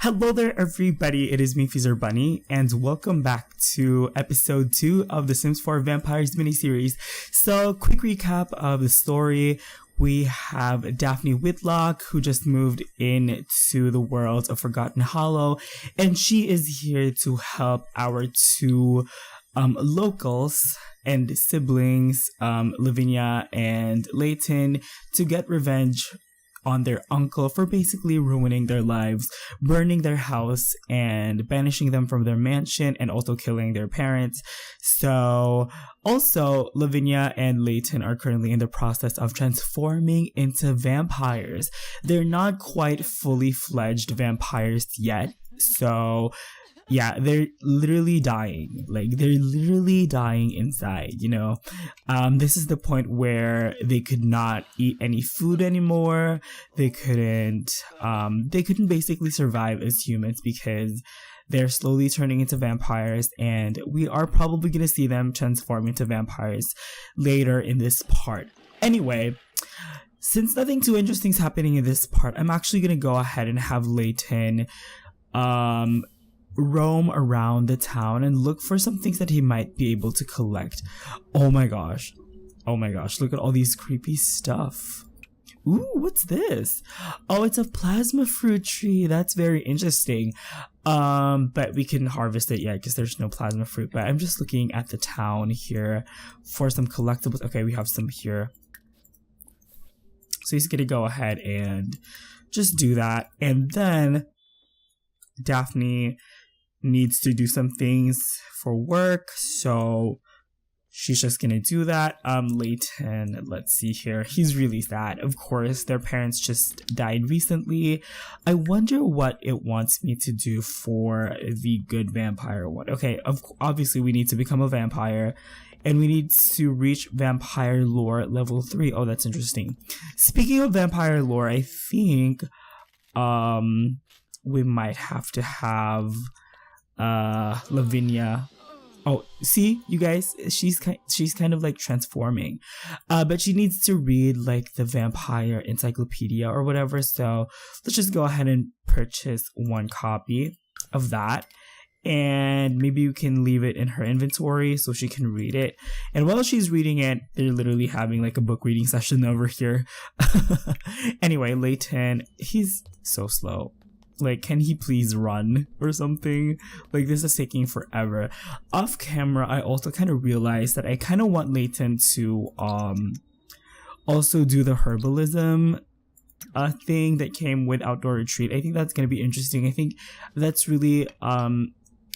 Hello there everybody, it is me XFreezerBunny and welcome back to episode 2 of the Sims 4 Vampires miniseries. So quick recap of the story. We have Daphne Whitlock who just moved into the world of Forgotten Hollow, and she is here to help our two locals and siblings, Lavinia and Layton, to get revenge on their uncle for basically ruining their lives, burning their house, and banishing them from their mansion, and also killing their parents. So, also, Lavinia and Layton are currently in the process of transforming into vampires. They're not quite fully fledged vampires yet, so yeah, they're literally dying. Like, they're literally dying inside, you know? This is the point where they could not eat any food anymore. They couldn't basically survive as humans because they're slowly turning into vampires, and we are probably gonna see them transform into vampires later in this part. Anyway, since nothing too interesting is happening in this part, I'm actually gonna go ahead and have Layton, roam around the town and look for some things that he might be able to collect. Oh my gosh, look at all these creepy stuff. Ooh, what's this? Oh, it's a plasma fruit tree. That's very interesting. But we couldn't harvest it yet because there's no plasma fruit. But I'm just looking at the town here for some collectibles. Okay, we have some here. So he's gonna go ahead and just do that, and then Daphne needs to do some things for work, so she's just gonna do that. Layton, let's see here, he's really sad. Of course, their parents just died recently. I wonder what it wants me to do for the good vampire one. Okay, obviously we need to become a vampire, and we need to reach vampire lore level 3. Oh, that's interesting. Speaking of vampire lore, I think we might have to have Lavinia. Oh, see, you guys, she's kind of like transforming, but she needs to read like the vampire encyclopedia or whatever. So let's just go ahead and purchase one copy of that, and maybe you can leave it in her inventory so she can read it. And while she's reading it, they're literally having like a book reading session over here. Anyway, Layton, he's so slow. Like, can he please run or something? Like, this is taking forever. Off camera, I also kind of realized that I kind of want Layton to also do the herbalism thing that came with Outdoor Retreat. I think that's going to be interesting. I think that's really,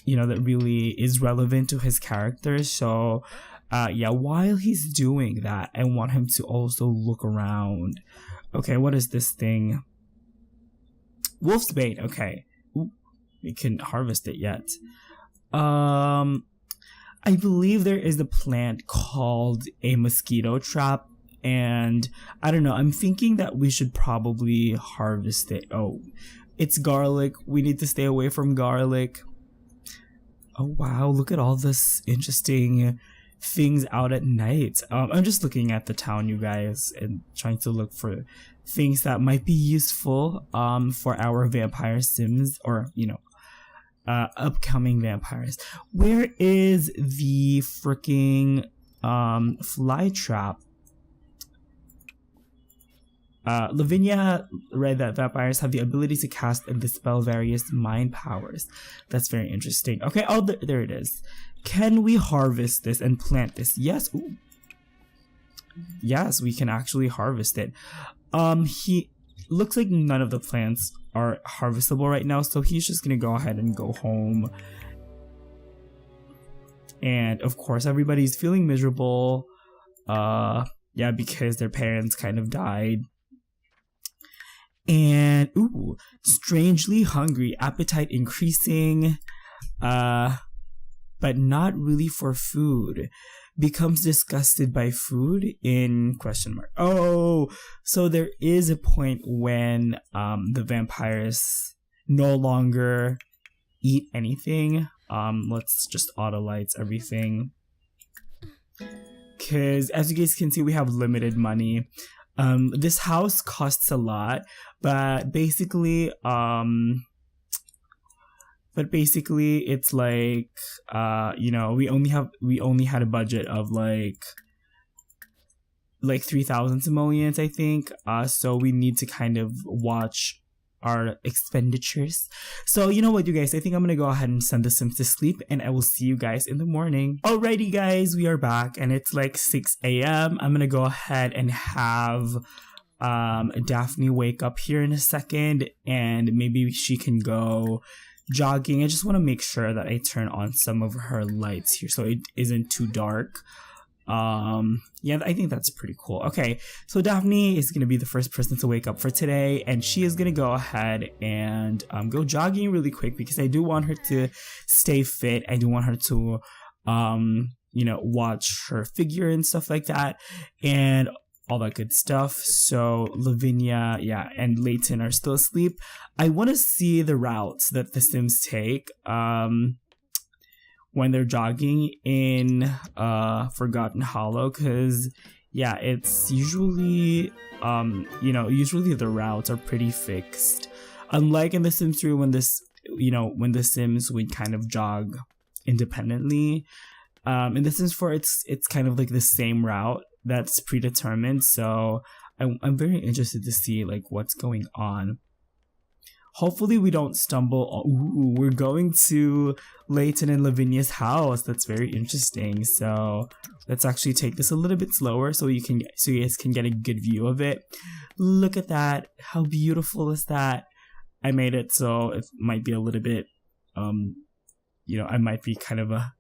you know, that really is relevant to his character. So, yeah, while he's doing that, I want him to also look around. Okay, what is this thing? Wolf's Bane, okay. Ooh, we couldn't harvest it yet. I believe there is a plant called a mosquito trap, and I don't know, I'm thinking that we should probably harvest it. Oh, it's garlic. We need to stay away from garlic. Oh wow, look at all this interesting things out at night. I'm just looking at the town, you guys, and trying to look for things that might be useful for our vampire sims, or you know, upcoming vampires. Where is the freaking fly trap? Lavinia read that vampires have the ability to cast and dispel various mind powers. That's very interesting. Okay, oh, there it is. Can we harvest this and plant this? Yes. Ooh. Yes, we can actually harvest it. He looks like none of the plants are harvestable right now, so he's just gonna go ahead and go home. And of course, everybody's feeling miserable. Yeah, because their parents kind of died. And ooh, strangely hungry, appetite increasing, but not really for food. Becomes disgusted by food in question mark. Oh, so there is a point when the vampires no longer eat anything. Let's just auto lights everything, because as you guys can see, we have limited money. This house costs a lot, but basically But basically it's like you know, we only had a budget of like 3,000 simoleons, I think. So we need to kind of watch our expenditures. So you know what, you guys, I think I'm gonna go ahead and send the Sims to sleep, and I will see you guys in the morning. Alrighty guys, we are back and it's like 6 a.m. I'm gonna go ahead and have Daphne wake up here in a second, and maybe she can go jogging. I just want to make sure that I turn on some of her lights here so it isn't too dark. Yeah, I think that's pretty cool. Okay, so Daphne is gonna be the first person to wake up for today, and she is gonna go ahead and go jogging really quick because I do want her to stay fit. I do want her to you know, watch her figure and stuff like that, and all that good stuff. So Lavinia, yeah, and Layton are still asleep. I want to see the routes that the Sims take when they're jogging in Forgotten Hollow, because yeah, it's usually you know, usually the routes are pretty fixed, unlike in the Sims 3 when when the Sims would kind of jog independently. In the Sims 4 it's kind of like the same route that's predetermined, so I'm very interested to see like what's going on. Hopefully we don't stumble. Ooh, we're going to Layton and Lavinia's house. That's very interesting. So let's actually take this a little bit slower so you guys can get a good view of it. Look at that. How beautiful is that? I made it so it might be a little bit you know, I might be kind of a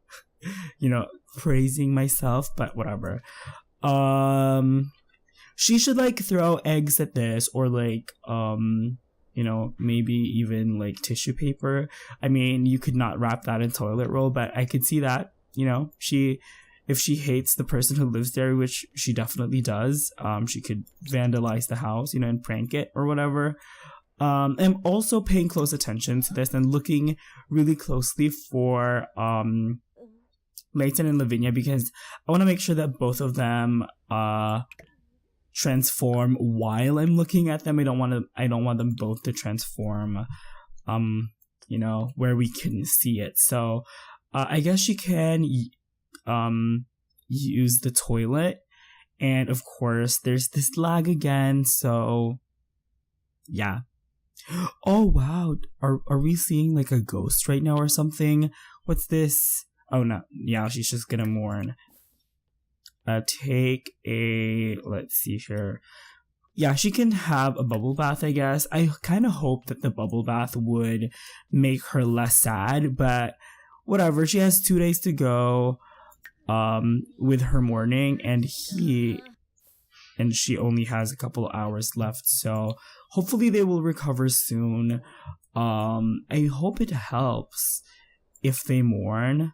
you know, praising myself, but whatever. She should like throw eggs at this, or like you know, maybe even like tissue paper. I mean, you could not wrap that in toilet roll, but I could see that, you know, if she hates the person who lives there, which she definitely does, she could vandalize the house, you know, and prank it or whatever. I'm also paying close attention to this and looking really closely for Layton and Lavinia, because I want to make sure that both of them transform while I'm looking at them. I don't want them both to transform you know, where we can see it. So I guess she can use the toilet, and of course there's this lag again, so yeah. Oh wow, are we seeing like a ghost right now or something? What's this? Oh no, yeah, she's just gonna mourn. Take a, let's see here. Yeah, she can have a bubble bath, I guess. I kind of hope that the bubble bath would make her less sad, but whatever. She has 2 days to go with her mourning, and she only has a couple of hours left, so hopefully they will recover soon. I hope it helps if they mourn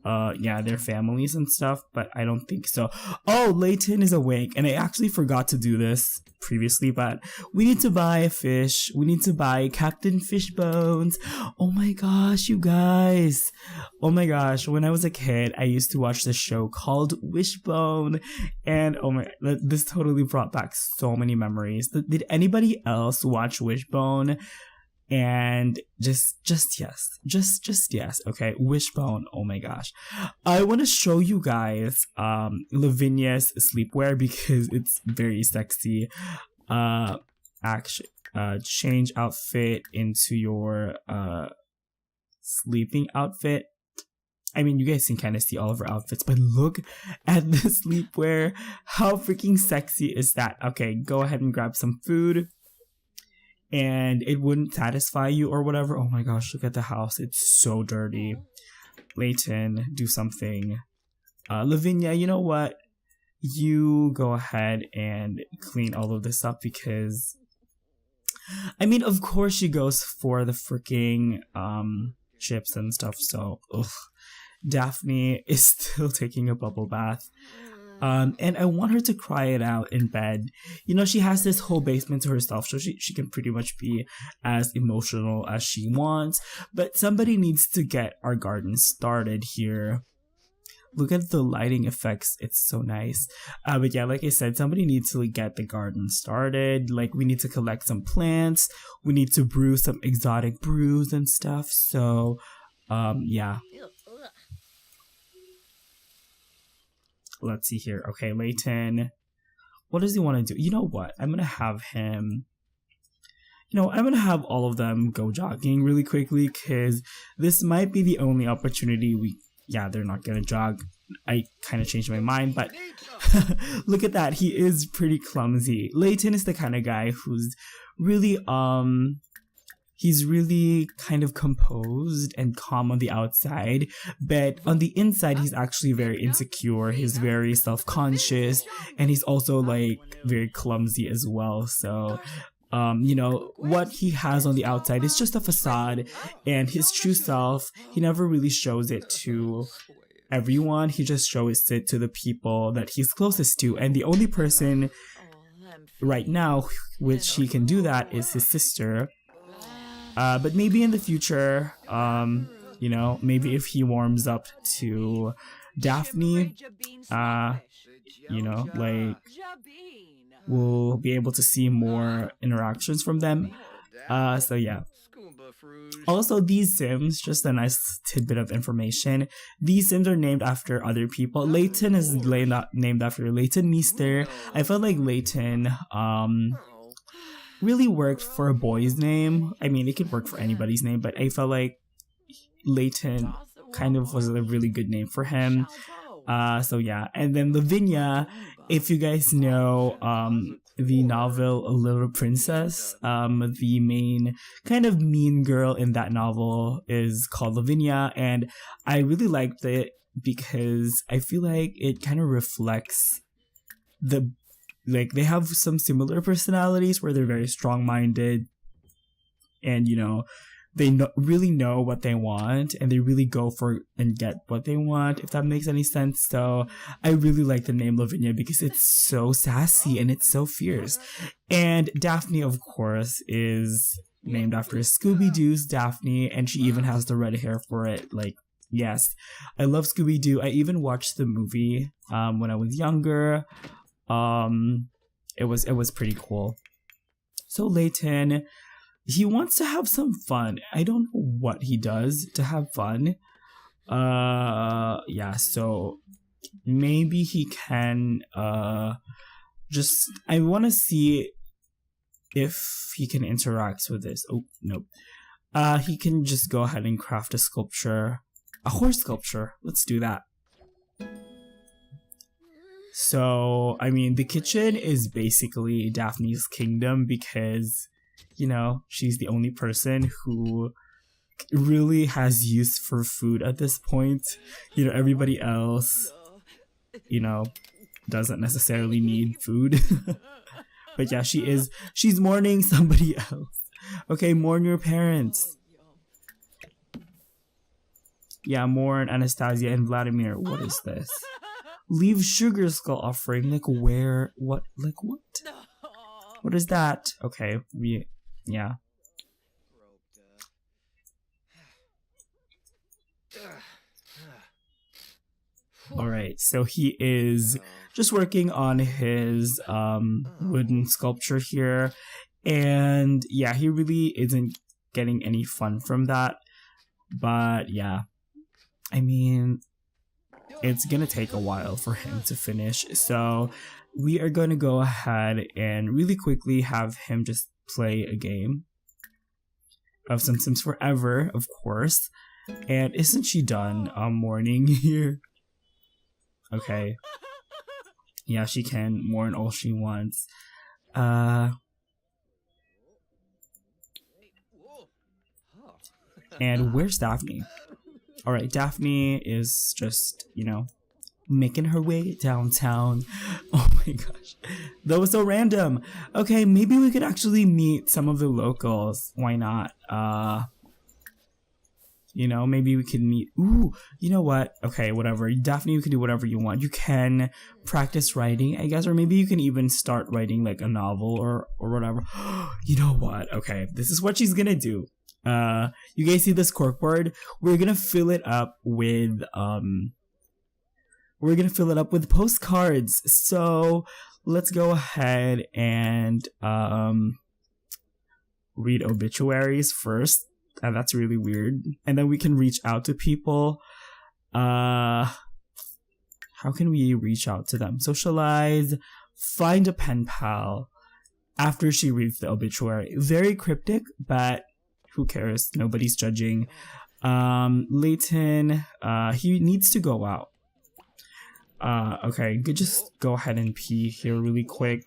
yeah, their families and stuff, but I don't think so. Oh, Layton is awake, and I actually forgot to do this previously, but we need to buy a fish. We need to buy Captain Fishbones. Oh my gosh, you guys. Oh my gosh, when I was a kid, I used to watch this show called Wishbone, and oh my, this totally brought back so many memories. Did anybody else watch Wishbone? And just yes, okay, Wishbone. Oh my gosh, I want to show you guys Lavinia's sleepwear because it's very sexy. Change outfit into your sleeping outfit. I mean, you guys can kind of see all of her outfits, but look at the sleepwear. How freaking sexy is that? Okay, go ahead and grab some food. And it wouldn't satisfy you or whatever. Oh my gosh, look at the house. It's so dirty. Layton, do something. Lavinia, you know what? You go ahead and clean all of this up because... I mean, of course she goes for the freaking chips and stuff, so... Ugh. Daphne is still taking a bubble bath. And I want her to cry it out in bed. You know, she has this whole basement to herself, so she can pretty much be as emotional as she wants. But somebody needs to get our garden started here. Look at the lighting effects. It's so nice. But yeah, like I said, somebody needs to like, get the garden started. Like we need to collect some plants. We need to brew some exotic brews and stuff. So, yeah. Let's see here. Okay, Layton. What does he want to do? You know what? I'm going to have him... I'm going to have all of them go jogging really quickly because this might be the only opportunity Yeah, they're not going to jog. I kind of changed my mind, but look at that. He is pretty clumsy. Layton is the kind of guy who's really, he's really kind of composed and calm on the outside, but on the inside, he's actually very insecure. He's very self-conscious, and he's also like very clumsy as well. So, what he has on the outside is just a facade, and his true self, he never really shows it to everyone. He just shows it to the people that he's closest to, and the only person right now which he can do that is his sister. But maybe in the future, maybe if he warms up to Daphne, like we'll be able to see more interactions from them. So yeah. Also, these Sims, just a nice tidbit of information, these Sims are named after other people. Layton is named after Leighton Meester. I felt like Layton really worked for a boy's name. I mean, it could work for anybody's name, but I felt like Layton kind of was a really good name for him. So yeah, and then Lavinia, if you guys know the novel A Little Princess, the main kind of mean girl in that novel is called Lavinia, and I really liked it because I feel like it kind of reflects they have some similar personalities where they're very strong-minded and, they really know what they want and they really go for and get what they want, if that makes any sense. So I really like the name Lavinia because it's so sassy and it's so fierce. And Daphne, of course, is named after Scooby-Doo's Daphne, and she even has the red hair for it. Like, yes, I love Scooby-Doo. I even watched the movie when I was younger. It was pretty cool. So Layton, he wants to have some fun. I don't know what he does to have fun. Yeah, so maybe he can I want to see if he can interact with this. Oh, no. He can just go ahead and craft a horse sculpture. Let's do that. So, I mean, the kitchen is basically Daphne's kingdom because, she's the only person who really has use for food at this point. Everybody else, doesn't necessarily need food. But yeah, she's mourning somebody else. Okay, mourn your parents. Yeah, mourn Anastasia and Vladimir. What is this? Leave sugar skull offering. Like where? What? Like what? What is that? Okay, yeah. Alright, so he is just working on his wooden sculpture here. And yeah, he really isn't getting any fun from that. But yeah, I mean, it's gonna take a while for him to finish. So we are going to go ahead and really quickly have him just play a game of some Sims Forever, of course. And isn't she done mourning here? Okay. Yeah, she can mourn all she wants. And where's Daphne? Alright, Daphne is just, making her way downtown. Oh my gosh. That was so random. Okay, maybe we could actually meet some of the locals. Why not? Maybe we could meet... Ooh, you know what? Okay, whatever. Daphne, you can do whatever you want. You can practice writing, I guess, or maybe you can even start writing like a novel or whatever. You know what? Okay, this is what she's gonna do. You guys see this corkboard? We're gonna fill it up with we're gonna fill it up with postcards. So let's go ahead and read obituaries first. And that's really weird. And then we can reach out to people. How can we reach out to them? Socialize, find a pen pal after she reads the obituary. Very cryptic, but who cares? Nobody's judging. Leighton, he needs to go out. Okay, just go ahead and pee here really quick.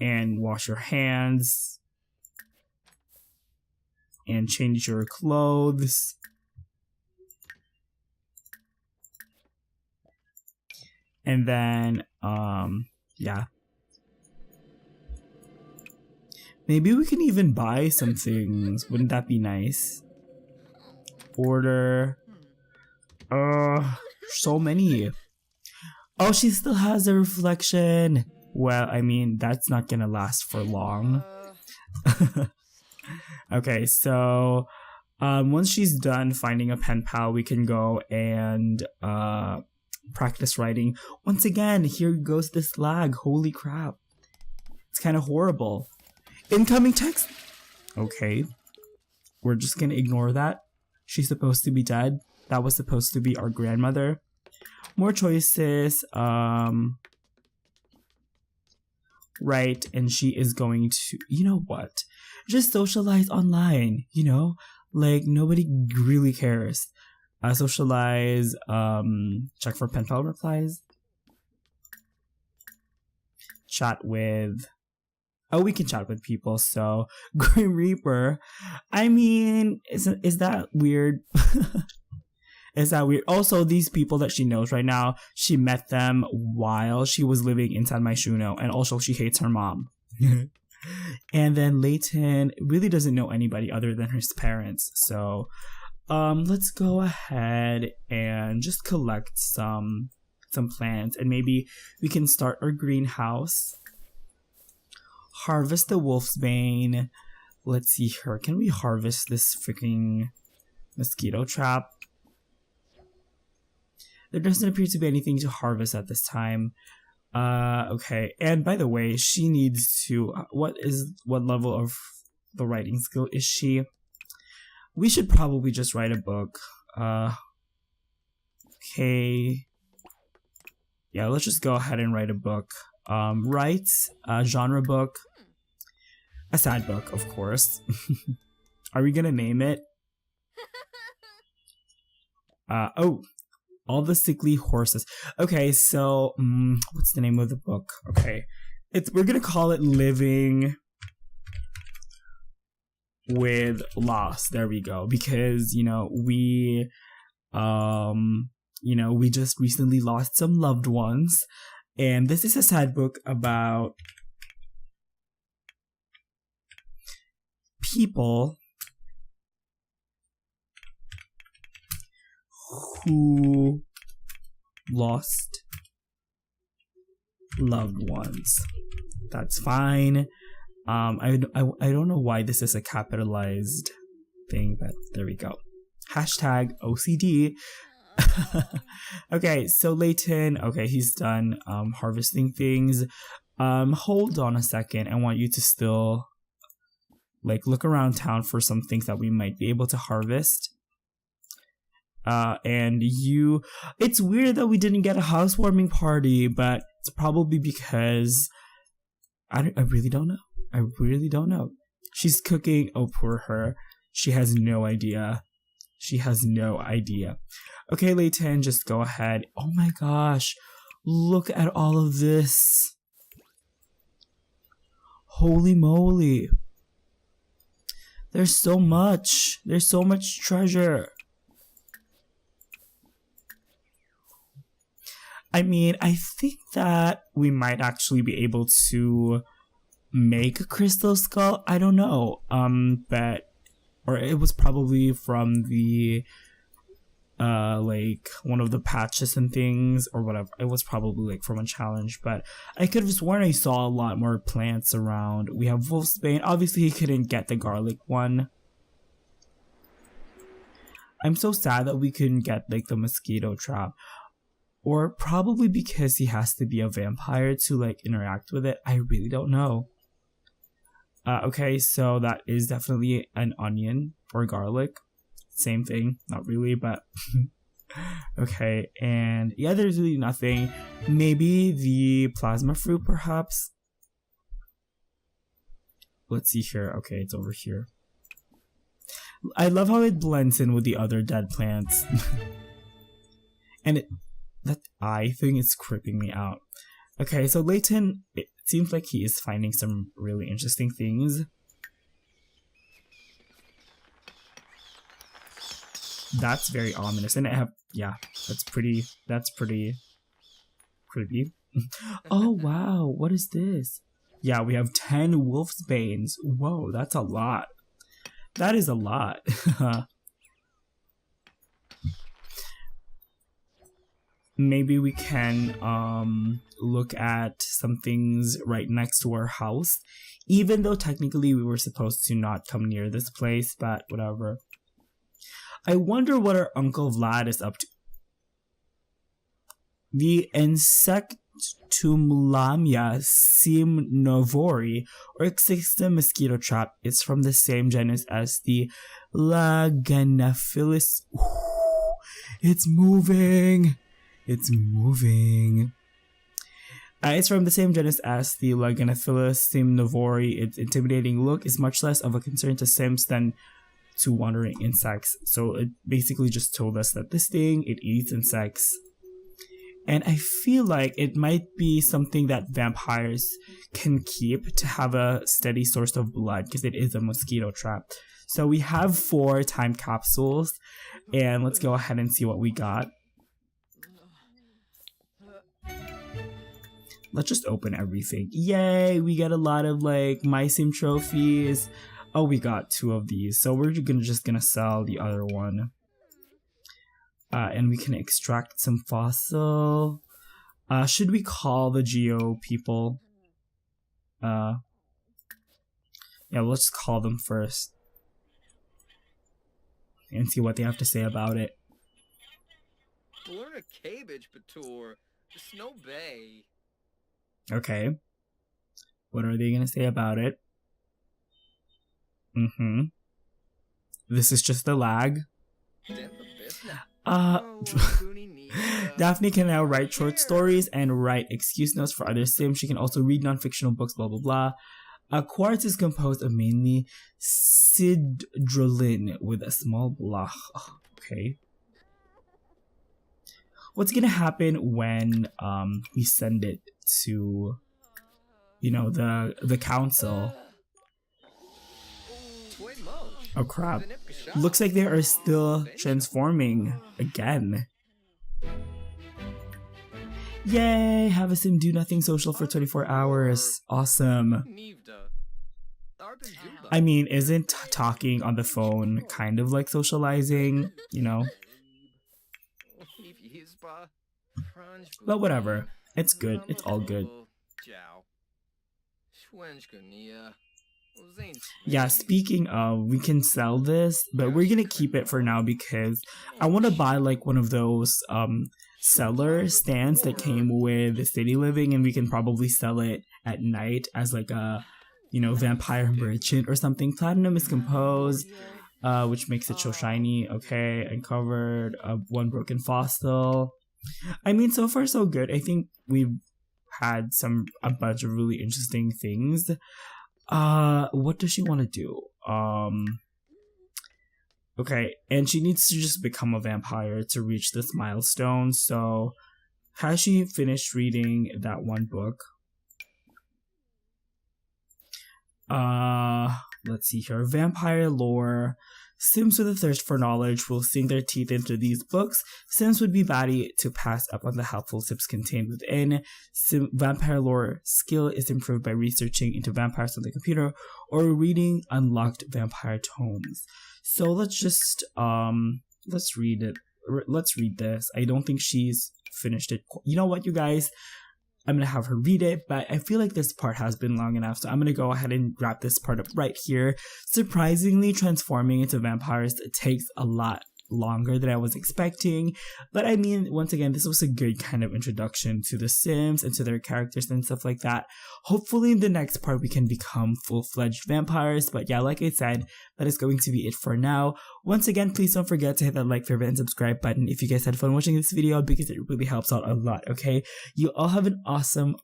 And wash your hands. And change your clothes. And then, yeah. Maybe we can even buy some things. Wouldn't that be nice? Order. So many. Oh, she still has a reflection. Well, I mean, that's not gonna last for long. Okay, so once she's done finding a pen pal, we can go and practice writing. Once again, here goes this lag. Holy crap. It's kind of horrible. Incoming text. Okay. We're just gonna ignore that. She's supposed to be dead. That was supposed to be our grandmother. More choices. Right, and she is going to, you know what? Just socialize online, you know? Like, nobody really cares. Socialize, check for pen pal replies. Chat with, oh, we can chat with people, so, Grim Reaper, I mean, is that weird? Is that weird? Also, these people that she knows right now, she met them while she was living in San Myshuno, and also she hates her mom. And then Leighton really doesn't know anybody other than his parents, so let's go ahead and just collect some plants, and maybe we can start our greenhouse. Harvest the wolf's bane. Let's see here. Can we harvest this freaking mosquito trap? There doesn't appear to be anything to harvest at this time. Okay. And by the way, she needs to... What level of the writing skill is she? We should probably just write a book. Okay. Yeah, let's just go ahead and write a book. Write a genre book. A sad book, of course. Are we gonna name it? Oh. All the Sickly Horses. Okay, so what's the name of the book? Okay, we're gonna call it Living with Loss. There we go. Because we just recently lost some loved ones, and this is a sad book about people who lost loved ones. That's fine. I don't know why this is a capitalized thing, but there we go. Hashtag OCD. Okay, so Leighton, okay, he's done harvesting things. Hold on a second. I want you to still look around town for some things that we might be able to harvest. And it's weird that we didn't get a housewarming party, but it's probably because I really don't know. I really don't know. She's cooking. Oh, poor her. She has no idea. She has no idea. Okay, Leighton, just go ahead. Oh my gosh. Look at all of this. Holy moly. There's so much. There's so much treasure. I mean, I think that we might actually be able to make a crystal skull. I don't know. Or it was probably from the one of the patches and things or whatever. It was probably from a challenge, but I could have sworn I saw a lot more plants around. We have Wolfsbane. Obviously he couldn't get the garlic one. I'm so sad that we couldn't get like the mosquito trap. Or probably because he has to be a vampire to like interact with it. I really don't know. Okay, so that is definitely an onion or garlic. Same thing, not really, but okay. And yeah, there's really nothing. Maybe the plasma fruit, perhaps. Let's see here. Okay, it's over here. I love how it blends in with the other dead plants. And that eye thing is creeping me out. Okay, so Layton, it seems like he is finding some really interesting things. That's very ominous. And I have, yeah, that's pretty creepy. Oh, wow, what is this? Yeah, we have 10 wolf's banes. Whoa, that's a lot. That is a lot. Maybe we can look at some things right next to our house, even though technically we were supposed to not come near this place, but whatever. I wonder what our Uncle Vlad is up to. The Insectumlamia simnovori, or Xixta mosquito trap, is from the same genus as the Laganaphilus. Ooh, it's moving! It's moving. It's from the same genus as the Laganaphilus simnovori. Its intimidating look is much less of a concern to Sims than to wandering insects. So it basically just told us that this thing, it eats insects. And I feel like it might be something that vampires can keep to have a steady source of blood, because it is a mosquito trap. So we have 4 time capsules, and let's go ahead and see what we got. Let's just open everything. Yay, we got a lot of like My Sim trophies. Oh, we got 2 of these. So we're just gonna sell the other one. And we can extract some fossil. Should we call the Geo people? Yeah, let's call them first. And see what they have to say about it. Snow Bay. Okay. What are they gonna say about it? This is just a lag. Daphne can now write short stories and write excuse notes for other Sims. She can also read non-fictional books, blah blah blah. Quartz is composed of mainly sidrolin with a small block. Oh, okay. What's gonna happen when we send it to, you know, the council? Oh crap. Looks like they are still transforming again. Yay! Have a Sim do nothing social for 24 hours. Awesome. I mean, isn't talking on the phone kind of like socializing, you know? But whatever. It's good. It's all good. Yeah, speaking of, we can sell this, but we're gonna keep it for now because I want to buy like one of those seller stands that came with City Living, and we can probably sell it at night as like a, you know, vampire merchant or something. Platinum is composed, which makes it so shiny. Okay, uncovered 1 broken fossil. I mean, so far so good. I think we've had a bunch of really interesting things. What does she want to do? Okay, and she needs to just become a vampire to reach this milestone. So, has she finished reading that 1 book? Let's see here. Vampire lore. Sims with a thirst for knowledge will sink their teeth into these books. Sims would be batty to pass up on the helpful tips contained within. Vampire lore skill is improved by researching into vampires on the computer or reading unlocked vampire tomes. So let's just let's read it. Let's read this. I don't think she's finished it. You know what, you guys? I'm going to have her read it, but I feel like this part has been long enough, so I'm going to go ahead and wrap this part up right here. Surprisingly, transforming into vampires takes a lot longer than I was expecting. But I mean, once again, this was a good kind of introduction to the Sims and to their characters and stuff like that. Hopefully in the next part we can become full-fledged vampires. But yeah, like I said, that is going to be it for now. Once again, please don't forget to hit that like, favorite, and subscribe button if you guys had fun watching this video, because it really helps out a lot, okay? You all have an awesome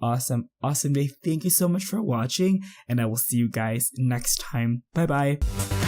day. Thank you so much for watching, and I will see you guys next time. Bye bye.